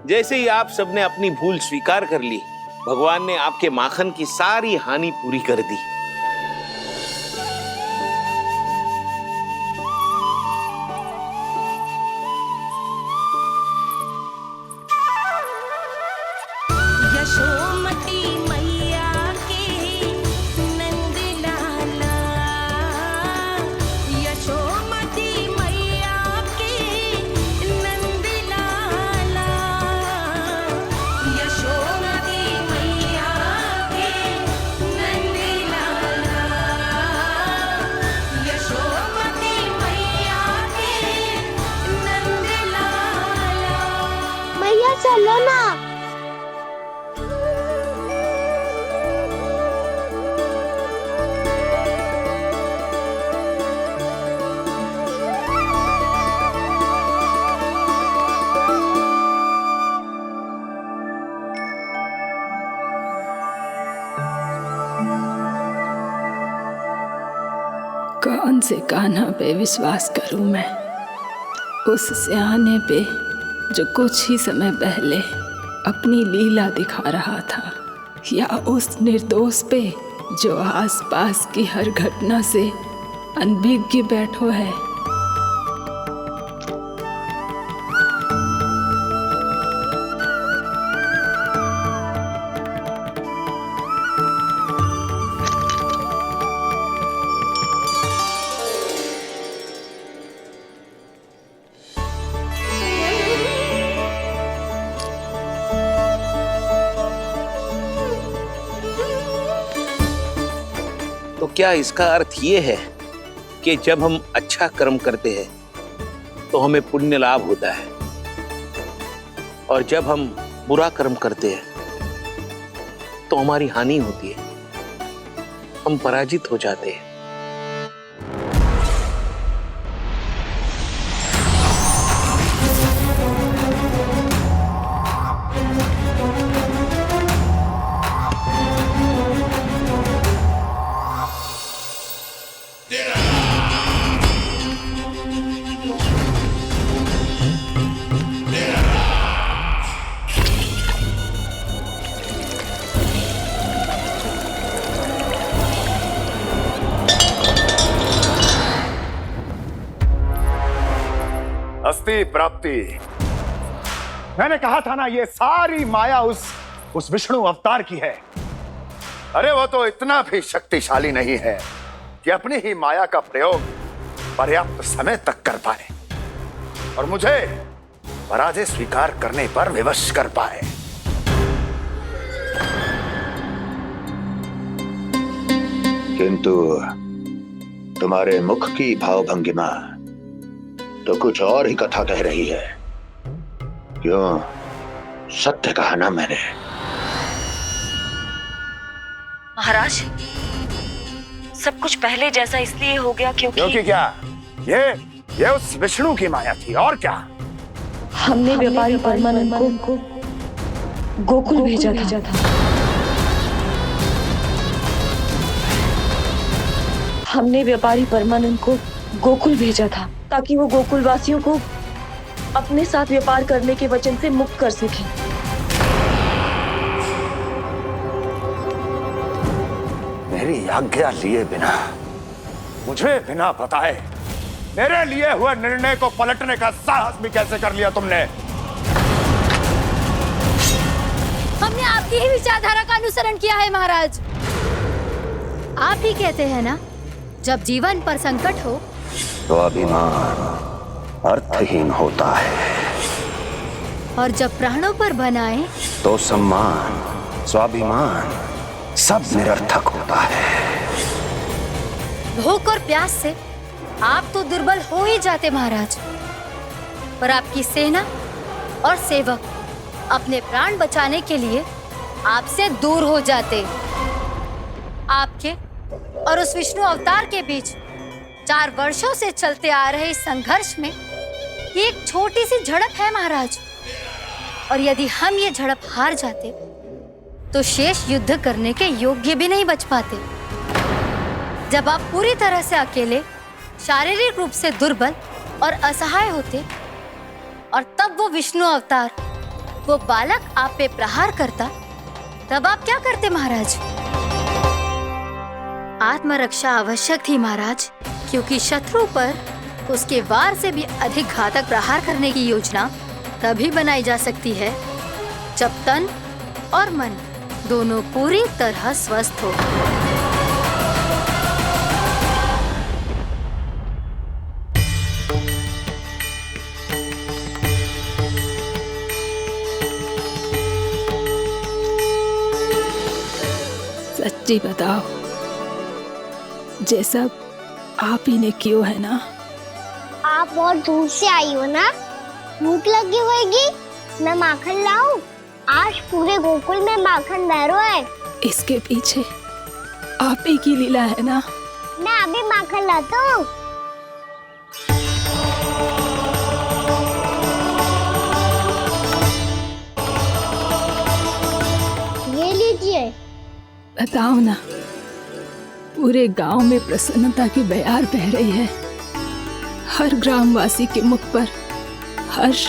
जैसे ही आप सबने अपनी भूल स्वीकार कर ली, भगवान ने आपके माखन की सारी हानि पूरी कर दी। यशोमती मैया के नंद लाला, यशोमती मैया के नंद लाला, यशोमती मैया के नंद लाला, यशोमती मैया के नंद लाला। भैया चलो ना। कौन से कान्हा पे विश्वास करूं मैं? उस सियाने पे जो कुछ ही समय पहले अपनी लीला दिखा रहा था, या उस निर्दोष पे जो आसपास की हर घटना से अनभिज्ञ बैठो है? तो क्या इसका अर्थ ये है कि जब हम अच्छा कर्म करते हैं तो हमें पुण्य लाभ होता है, और जब हम बुरा कर्म करते हैं तो हमारी हानि होती है, हम पराजित हो जाते हैं? अस्ति प्राप्ति। मैंने कहा था ना, ये सारी माया उस विष्णु अवतार की है। अरे वो तो इतना भी शक्तिशाली नहीं है कि अपनी ही माया का प्रयोग पर्याप्त समय तक कर पाए और मुझे पराजय स्वीकार करने पर विवश कर पाए। किंतु तुम्हारे मुख की भावभंगिमा तो कुछ और ही कथा कह रही है। क्यों? सत्य कहा ना मैंने। महाराज, सब कुछ पहले जैसा इसलिए हो गया क्योंकि क्या? ये उस विष्णु की माया थी, और क्या? हमने व्यापारी परमानंद को गोकुल भेजा था। हमने व्यापारी परमानंद को गोकुल भेजा था ताकि वो गोकुल वासियों को अपने साथ व्यापार करने के वचन से मुक्त कर सके। मेरी आज्ञा लिए बिना, मुझे बिना बताए मेरे लिए हुए निर्णय को पलटने का साहस भी कैसे कर लिया तुमने? हमने आपकी ही विचारधारा का अनुसरण किया है महाराज। आप ही कहते हैं ना, जब जीवन पर संकट हो तो अभिमान अर्थहीन होता है, और जब प्राणों पर बनाए तो सम्मान स्वाभिमान सब निरर्थक होता है। भूख और प्यास से आप तो दुर्बल हो ही जाते महाराज, पर आपकी सेना और सेवक अपने प्राण बचाने के लिए आपसे दूर हो जाते। आपके और उस विष्णु अवतार के बीच 4 वर्षों से चलते आ रहे इस संघर्ष में ये एक छोटी सी झड़प है महाराज, और यदि हम ये झड़प हार जाते तो शेष युद्ध करने के योग्य भी नहीं बच पाते। जब आप पूरी तरह से अकेले, शारीरिक रूप से दुर्बल और असहाय होते, और तब वो विष्णु अवतार, वो बालक आप पे प्रहार करता, तब आप क्या करते महाराज? आत्मरक्षा आवश्यक थी महाराज, क्योंकि शत्रु पर उसके वार से भी अधिक घातक प्रहार करने की योजना तभी बनाई जा सकती है जब तन और मन दोनों पूरी तरह स्वस्थ हो। सच्ची बताओ, जैसा आप ही ने किया है ना? आप और दूर से आई हो ना, भूख लगी होगी। मैं माखन लाऊं? आज पूरे गोकुल में माखन बह रहा है। इसके पीछे आप ही की लीला है ना? मैं अभी माखन लाता हूँ। ये लीजिए। बताओ ना, पूरे गांव में प्रसन्नता की बयार बह रही है। हर ग्रामवासी के मुख पर हर्ष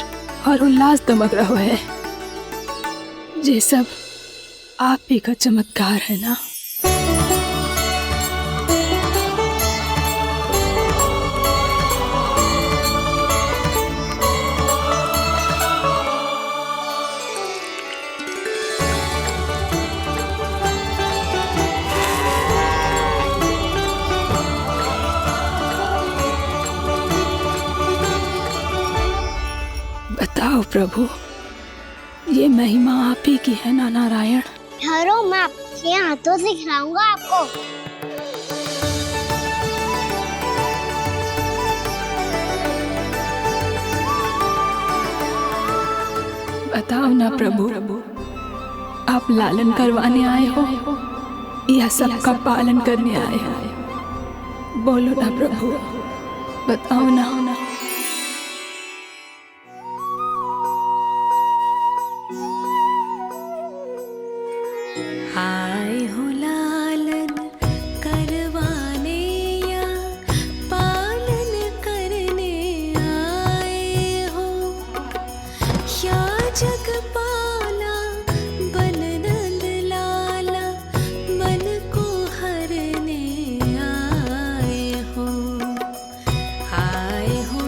और उल्लास दमक रहा है। ये सब आप ही का चमत्कार है ना? बताओ प्रभु, ये महिमा आप ही की है ना नारायण? ठहरो, मैं आपके हाथों से खिलाऊंगा आपको। बताओ ना प्रभु, आप लालन करवाने आए हो या सबका पालन करने आए हो? बोलो ना प्रभु, बताओ ना। आए हो लालन करवाने या पालन करने आए हो, या जगपाला बन नंद लाला मन को हरने आए हो। आए हो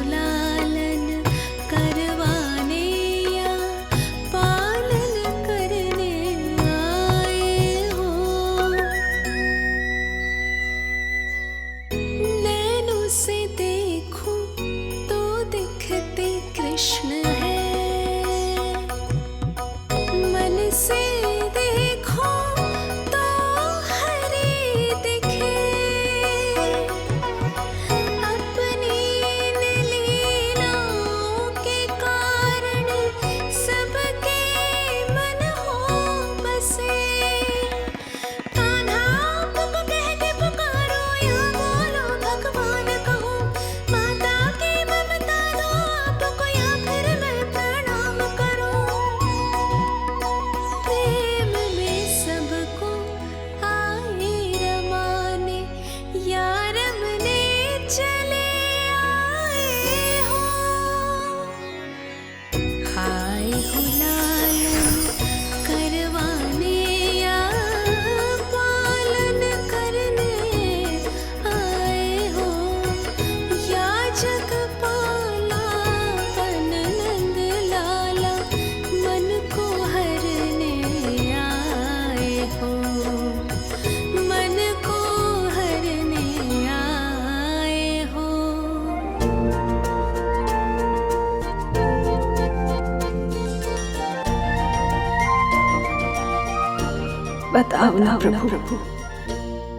बताओ ना प्रभु,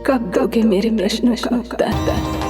कब दोगे मेरे प्रश्नों का उत्तर?